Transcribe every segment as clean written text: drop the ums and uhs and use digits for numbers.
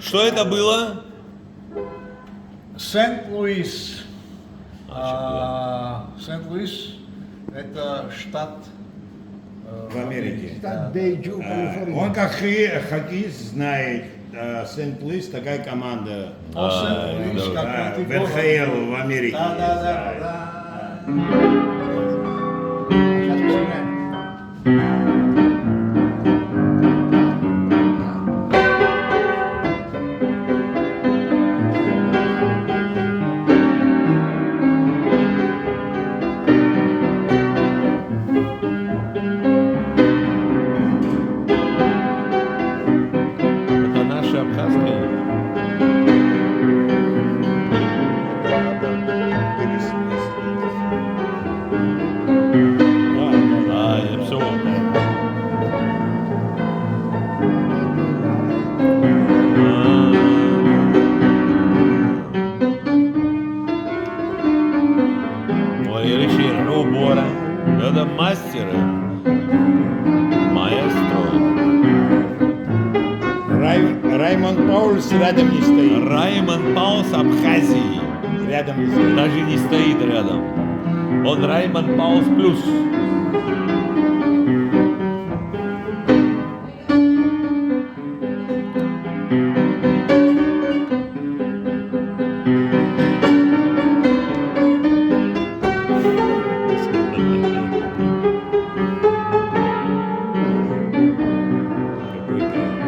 Что это было? Сент-Луис. Сент-Луис – это штат В Америке. Штат Бейджу, Калифорния. Он как хоккеист знает, Сент-Луис такая команда. Сент-Луис, да, как В НХЛ в Америке. Да. Сейчас посмотрим. Это наши абхазские. А, я все. Ой, решили убора. Это мастеры. Маэстро. Раймонд Паулс рядом не стоит. Раймонд Паулс Абхазии. Рядом не стоит. Даже не стоит рядом. Он Раймонд Паулс плюс.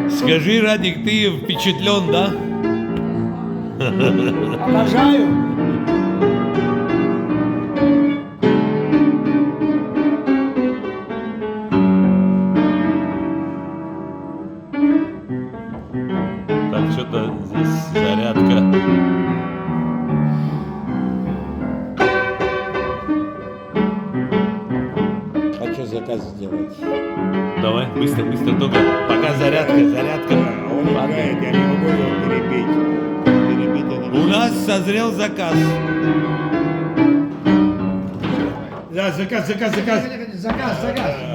Скажи, Радик, ты впечатлен, да? Обожаю. Так, что-то здесь зарядка. Хочу заказ сделать. Давай, быстро, быстро, только пока зарядка. Он играет, я не могу его перебить. Перебить я не У могу. нас созрел заказ. Да, заказ. Заказ.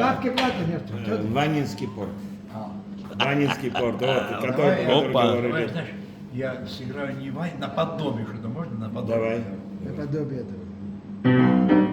Бабки платят, нет. Ванинский порт. Ванинский порт, вот, Давай, который опа. говорили. Давай, знаешь, я сыграю не наподобие, что-то можно наподобие? Давай. Наподобие этого.